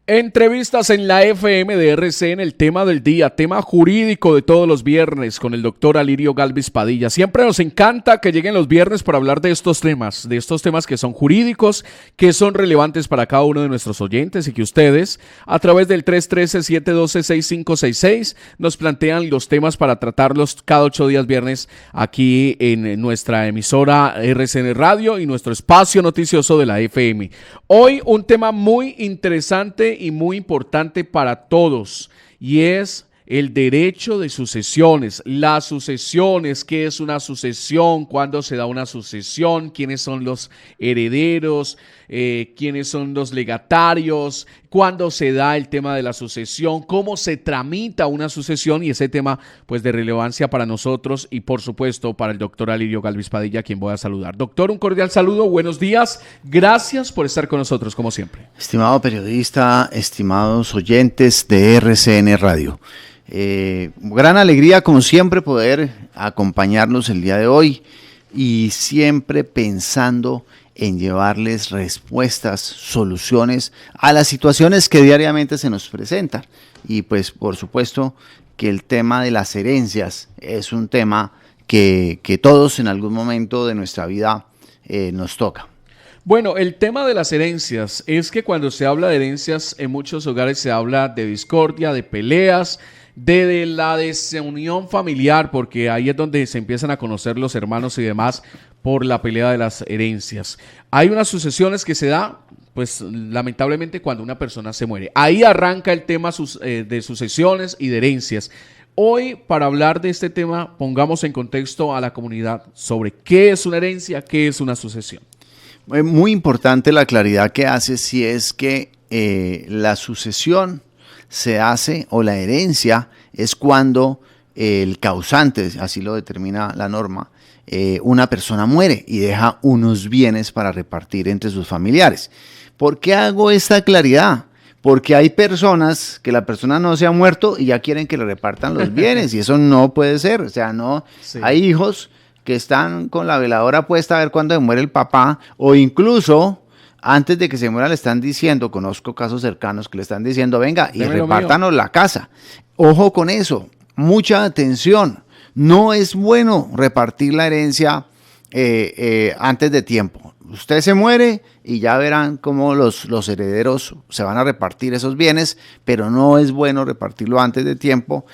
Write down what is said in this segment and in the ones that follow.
Entrevistas en la FM de RCN, el tema del día, tema jurídico de todos los viernes con el doctor Alirio Galvis Padilla. Siempre nos encanta que lleguen los viernes para hablar de estos temas que son jurídicos, que son relevantes para cada uno de nuestros oyentes y que ustedes a través del 313-712-6566 nos plantean los temas para tratarlos cada 8 días viernes aquí en nuestra emisora RCN Radio y nuestro espacio noticioso de la FM. Hoy un tema muy interesante y muy importante para todos, y es el derecho de sucesiones. Las sucesiones, ¿qué es una sucesión? ¿Cuándo se da una sucesión? ¿Quiénes son los herederos? ¿Quiénes son los legatarios? ¿Cuándo se da el tema de la sucesión? ¿Cómo se tramita una sucesión? Y ese tema, pues, de relevancia para nosotros y, por supuesto, para el doctor Alirio Galvis Padilla, a quien voy a saludar. Doctor, un cordial saludo, buenos días. Gracias por estar con nosotros, como siempre. Estimado periodista, estimados oyentes de RCN Radio. Gran alegría, como siempre, poder acompañarnos el día de hoy y siempre pensando en llevarles respuestas, soluciones a las situaciones que diariamente se nos presentan. Y pues, por supuesto, que el tema de las herencias es un tema que todos en algún momento de nuestra vida nos toca. Bueno, el tema de las herencias es que cuando se habla de herencias en muchos hogares se habla de discordia, de peleas, de la desunión familiar, porque ahí es donde se empiezan a conocer los hermanos y demás por la pelea de las herencias. Hay unas sucesiones que se da, pues lamentablemente cuando una persona se muere. Ahí arranca el tema de sucesiones y de herencias. Hoy, para hablar de este tema, pongamos en contexto a la comunidad sobre qué es una herencia, qué es una sucesión. Muy importante la claridad que hace si es que la sucesión se hace o la herencia es cuando el causante, así lo determina la norma, una persona muere y deja unos bienes para repartir entre sus familiares. ¿Por qué hago esta claridad? Porque hay personas que la persona no se ha muerto y ya quieren que le repartan los bienes y eso no puede ser. O sea, no, sí. Hay hijos que están con la veladora puesta a ver cuándo se muere el papá, o incluso antes de que se muera le están diciendo, conozco casos cercanos que le están diciendo, venga y repártanos la casa. Ojo con eso, mucha atención, no es bueno repartir la herencia antes de tiempo. Usted se muere y ya verán cómo los herederos se van a repartir esos bienes, pero no es bueno repartirlo antes de tiempo,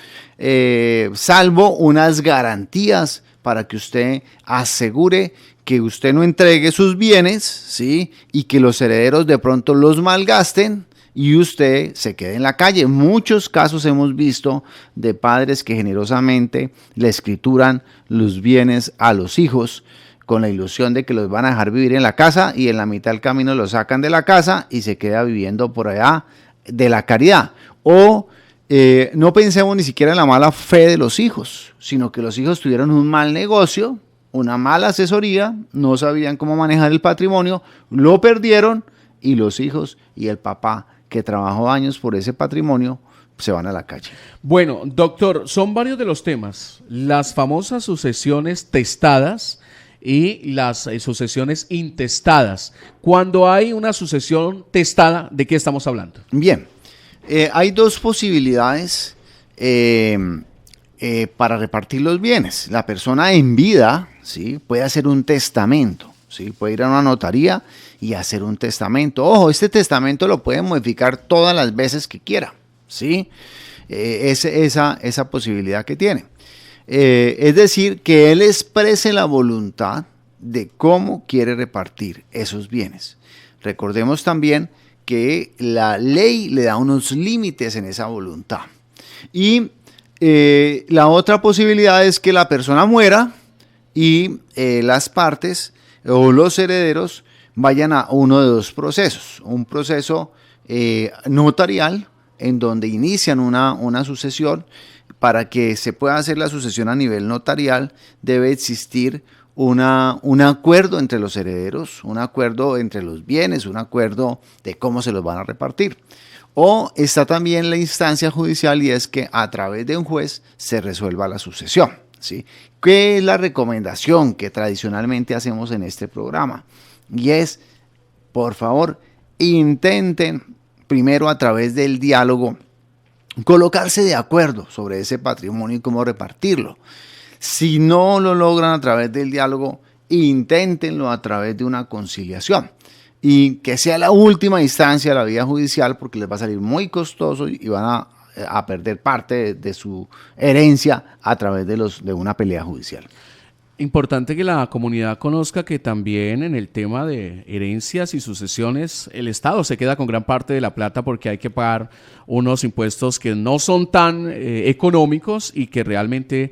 salvo unas garantías para que usted asegure que usted no entregue sus bienes, ¿sí? Y que los herederos de pronto los malgasten y usted se quede en la calle. Muchos casos hemos visto de padres que generosamente le escrituran los bienes a los hijos con la ilusión de que los van a dejar vivir en la casa y en la mitad del camino los sacan de la casa y se queda viviendo por allá de la caridad. O no pensemos ni siquiera en la mala fe de los hijos, sino que los hijos tuvieron un mal negocio, una mala asesoría, no sabían cómo manejar el patrimonio, lo perdieron y los hijos y el papá que trabajó años por ese patrimonio se van a la calle. Bueno, doctor, son varios de los temas, las famosas sucesiones testadas y las sucesiones intestadas. Cuando hay una sucesión testada, ¿de qué estamos hablando? Bien. Hay dos posibilidades para repartir los bienes. La persona en vida, ¿sí?, puede hacer un testamento, ¿sí?, puede ir a una notaría y hacer un testamento. Ojo, este testamento lo puede modificar todas las veces que quiera, ¿sí? Esa posibilidad que tiene. Es decir, que él exprese la voluntad de cómo quiere repartir esos bienes. Recordemos también que la ley le da unos límites en esa voluntad. Y la otra posibilidad es que la persona muera y las partes o los herederos vayan a uno de dos procesos. Un proceso notarial en donde inician una sucesión. Para que se pueda hacer la sucesión a nivel notarial debe existir un acuerdo entre los herederos, un acuerdo entre los bienes, un acuerdo de cómo se los van a repartir. O está también la instancia judicial y es que a través de un juez se resuelva la sucesión, ¿sí? ¿Qué es la recomendación que tradicionalmente hacemos en este programa? Y es, por favor, intenten primero a través del diálogo, colocarse de acuerdo sobre ese patrimonio y cómo repartirlo. Si no lo logran a través del diálogo, inténtenlo a través de una conciliación. Y que sea la última instancia de la vía judicial, porque les va a salir muy costoso y van a perder parte de su herencia a través de una pelea judicial. Importante que la comunidad conozca que también en el tema de herencias y sucesiones el Estado se queda con gran parte de la plata porque hay que pagar unos impuestos que no son tan económicos y que realmente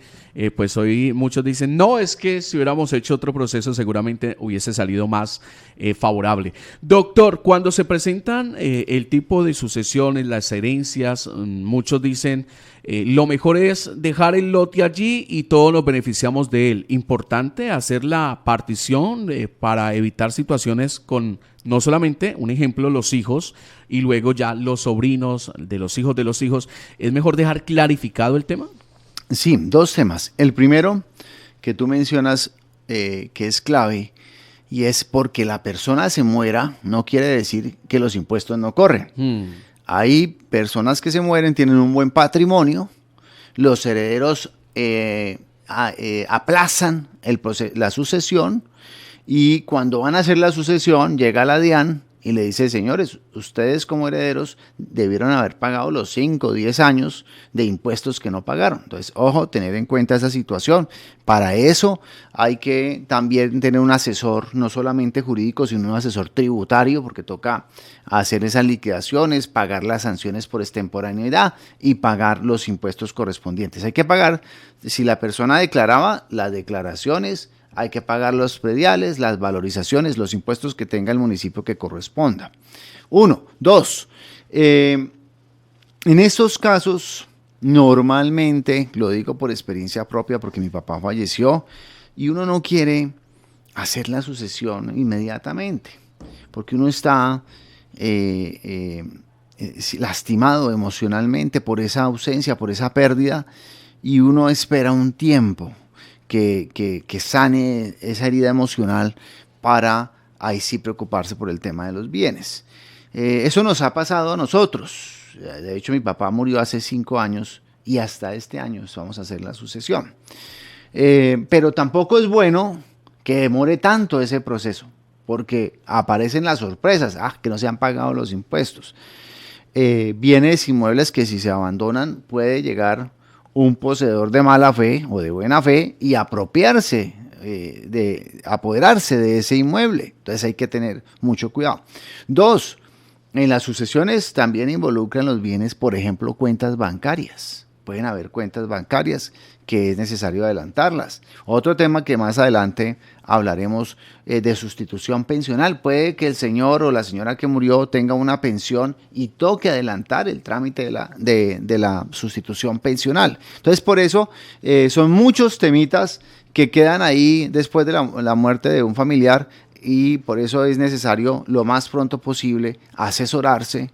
pues hoy muchos dicen no, es que si hubiéramos hecho otro proceso seguramente hubiese salido más favorable. Doctor, cuando se presentan el tipo de sucesiones, las herencias, muchos dicen lo mejor es dejar el lote allí y todos nos beneficiamos de él. Importante hacer la partición para evitar situaciones con no solamente, un ejemplo, los hijos y luego ya los sobrinos de los hijos de los hijos. ¿Es mejor dejar clarificado el tema? Sí, dos temas. El primero que tú mencionas que es clave y es porque la persona se muera no quiere decir que los impuestos no corren. Hay personas que se mueren, tienen un buen patrimonio, los herederos aplazan la sucesión y cuando van a hacer la sucesión llega la DIAN y le dice, señores, ustedes como herederos debieron haber pagado los 5 o 10 años de impuestos que no pagaron. Entonces, ojo, tener en cuenta esa situación. Para eso hay que también tener un asesor, no solamente jurídico, sino un asesor tributario, porque toca hacer esas liquidaciones, pagar las sanciones por extemporaneidad y pagar los impuestos correspondientes. Hay que pagar, si la persona declaraba, las declaraciones, hay que pagar los prediales, las valorizaciones, los impuestos que tenga el municipio que corresponda. 1. 2. En estos casos, normalmente, lo digo por experiencia propia porque mi papá falleció y uno no quiere hacer la sucesión inmediatamente porque uno está lastimado emocionalmente por esa ausencia, por esa pérdida y uno espera un tiempo que sane esa herida emocional para ahí sí preocuparse por el tema de los bienes. Eso nos ha pasado a nosotros. De hecho, mi papá murió hace 5 años y hasta este año vamos a hacer la sucesión. Pero tampoco es bueno que demore tanto ese proceso, porque aparecen las sorpresas, que no se han pagado los impuestos. Bienes inmuebles que si se abandonan puede llegar un poseedor de mala fe o de buena fe y apropiarse, apoderarse de ese inmueble. Entonces hay que tener mucho cuidado. 2, en las sucesiones también involucran los bienes, por ejemplo, cuentas bancarias. Pueden haber cuentas bancarias que es necesario adelantarlas. Otro tema que más adelante hablaremos de sustitución pensional. Puede que el señor o la señora que murió tenga una pensión y toque adelantar el trámite de la sustitución pensional. Entonces, por eso son muchos temitas que quedan ahí después de la muerte de un familiar y por eso es necesario lo más pronto posible asesorarse,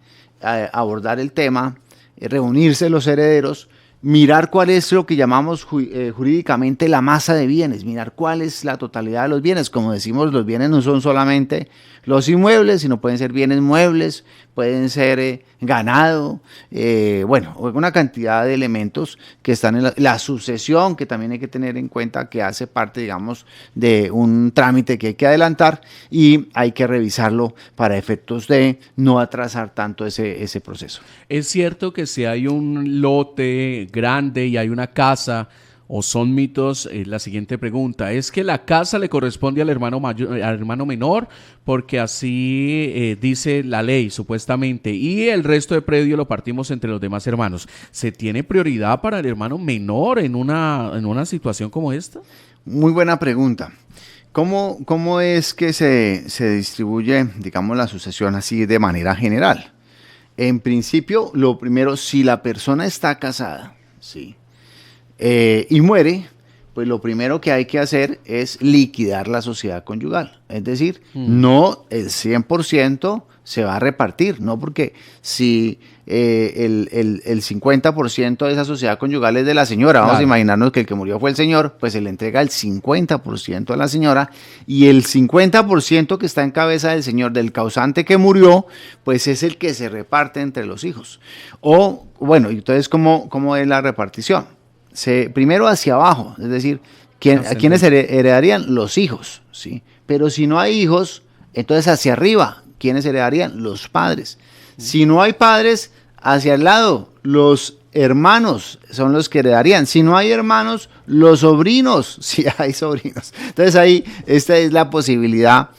abordar el tema, reunirse los herederos, mirar cuál es lo que llamamos jurídicamente la masa de bienes, mirar cuál es la totalidad de los bienes. Como decimos, los bienes no son solamente los inmuebles, sino pueden ser bienes muebles, pueden ser ganado, una cantidad de elementos que están en la sucesión, que también hay que tener en cuenta que hace parte, digamos, de un trámite que hay que adelantar y hay que revisarlo para efectos de no atrasar tanto ese proceso. Es cierto que si hay un lote grande y hay una casa, o son mitos, la siguiente pregunta, ¿es que la casa le corresponde al hermano mayor, al hermano menor? Porque así dice la ley, supuestamente, y el resto de predio lo partimos entre los demás hermanos. ¿Se tiene prioridad para el hermano menor en una situación como esta? Muy buena pregunta. ¿Cómo es que se distribuye, digamos, la sucesión así de manera general? En principio, lo primero, si la persona está casada, sí, y muere, pues lo primero que hay que hacer es liquidar la sociedad conyugal. Es decir, no el 100% se va a repartir, no porque si el 50% de esa sociedad conyugal es de la señora, vamos a imaginarnos que el que murió fue el señor, pues se le entrega el 50% a la señora y el 50% que está en cabeza del señor, del causante que murió, pues es el que se reparte entre los hijos. O, bueno, entonces, ¿cómo es la repartición? Primero hacia abajo, es decir, ¿a quiénes heredarían? Los hijos, ¿sí? Pero si no hay hijos, entonces hacia arriba, ¿quiénes heredarían? Los padres. Si no hay padres, hacia el lado, los hermanos son los que heredarían. Si no hay hermanos, los sobrinos, si hay sobrinos. Entonces ahí, esta es la posibilidad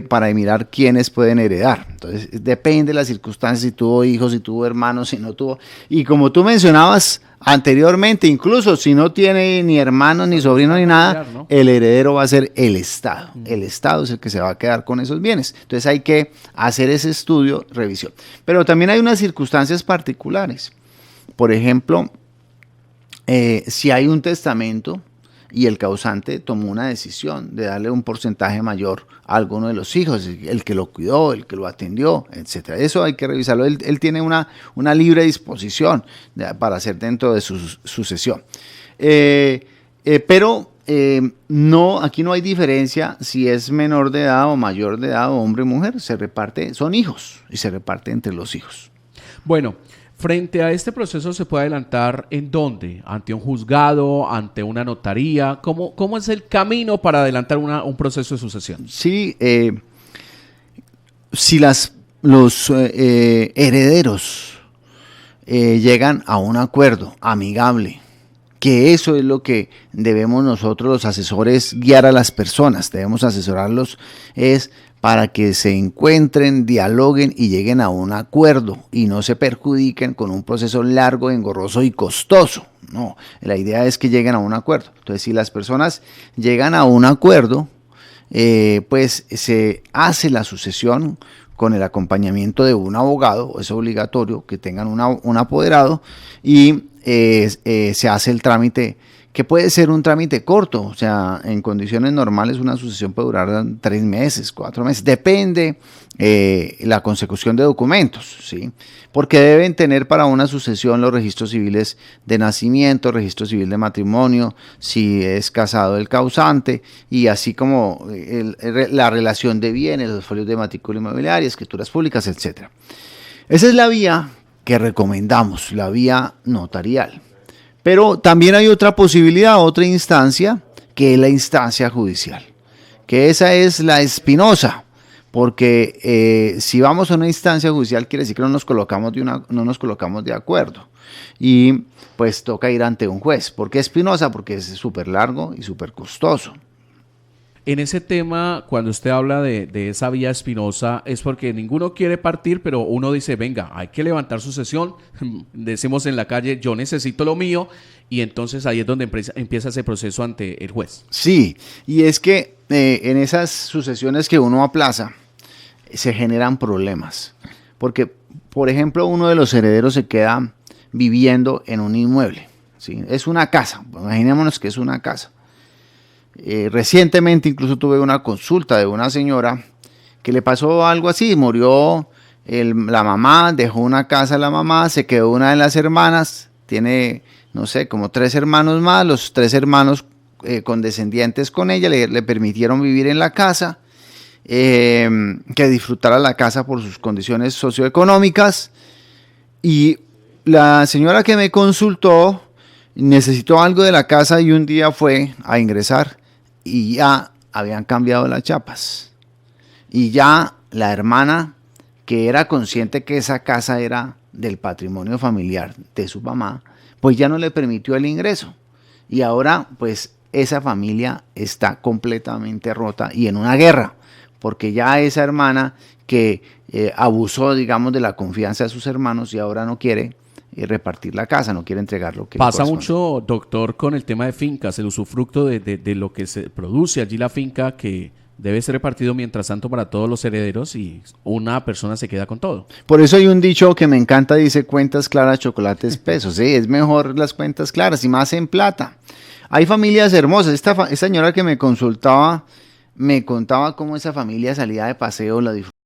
para mirar quiénes pueden heredar. Entonces depende de las circunstancias, si tuvo hijos, si tuvo hermanos, si no tuvo. Y como tú mencionabas anteriormente, incluso si no tiene ni hermanos, ni sobrinos, ni nada, el heredero va a ser el Estado. El Estado es el que se va a quedar con esos bienes. Entonces hay que hacer ese estudio, revisión. Pero también hay unas circunstancias particulares. Por ejemplo, si hay un testamento y el causante tomó una decisión de darle un porcentaje mayor a alguno de los hijos, el que lo cuidó, el que lo atendió, etcétera. Eso hay que revisarlo. Él tiene una libre disposición para hacer dentro de su sucesión. Pero aquí no hay diferencia si es menor de edad o mayor de edad, hombre o mujer. Se reparte, son hijos y se reparte entre los hijos. Bueno, frente a este proceso se puede adelantar ¿en dónde? ¿Ante un juzgado? ¿Ante una notaría? ¿Cómo es el camino para adelantar un proceso de sucesión? Sí, si los herederos llegan a un acuerdo amigable, que eso es lo que debemos nosotros los asesores guiar a las personas, debemos asesorarlos es para que se encuentren, dialoguen y lleguen a un acuerdo y no se perjudiquen con un proceso largo, engorroso y costoso. No, la idea es que lleguen a un acuerdo. Entonces, si las personas llegan a un acuerdo, pues se hace la sucesión con el acompañamiento de un abogado, es obligatorio que tengan un apoderado y se hace el trámite, que puede ser un trámite corto, o sea, en condiciones normales una sucesión puede durar 3 meses, 4 meses, depende la consecución de documentos, ¿sí? Porque deben tener para una sucesión los registros civiles de nacimiento, registro civil de matrimonio, si es casado el causante, y así como la relación de bienes, los folios de matrícula inmobiliaria, escrituras públicas, etc. Esa es la vía que recomendamos, la vía notarial. Pero también hay otra posibilidad, otra instancia, que es la instancia judicial, que esa es la espinosa, porque si vamos a una instancia judicial quiere decir que no nos colocamos de acuerdo y pues toca ir ante un juez. ¿Por qué espinosa? Porque es súper largo y súper costoso. En ese tema, cuando usted habla de esa vía espinosa, es porque ninguno quiere partir, pero uno dice, venga, hay que levantar sucesión. Decimos en la calle, yo necesito lo mío, y entonces ahí es donde empieza ese proceso ante el juez. Sí, y es que en esas sucesiones que uno aplaza, se generan problemas. Porque, por ejemplo, uno de los herederos se queda viviendo en un inmueble, ¿sí? Es una casa, imaginémonos que es una casa. Recientemente incluso tuve una consulta de una señora que le pasó algo así, murió la mamá, dejó una casa la mamá, se quedó una de las hermanas, tiene, no sé, como 3 hermanos más, los 3 hermanos condescendientes con ella le permitieron vivir en la casa, que disfrutara la casa por sus condiciones socioeconómicas, y la señora que me consultó necesitó algo de la casa y un día fue a ingresar y ya habían cambiado las chapas. Y ya la hermana, que era consciente que esa casa era del patrimonio familiar de su mamá, pues ya no le permitió el ingreso. Y ahora, pues, esa familia está completamente rota y en una guerra, porque ya esa hermana que abusó, digamos, de la confianza de sus hermanos y ahora no quiere repartir la casa, no quiere entregar lo que pasa mucho, doctor, con el tema de fincas, el usufructo de lo que se produce allí la finca, que debe ser repartido mientras tanto para todos los herederos y una persona se queda con todo. Por eso hay un dicho que me encanta, dice cuentas claras, chocolate espeso. Sí, es mejor las cuentas claras y más en plata. Hay familias hermosas. Esta señora que me consultaba me contaba cómo esa familia salía de paseo, la disfrutaba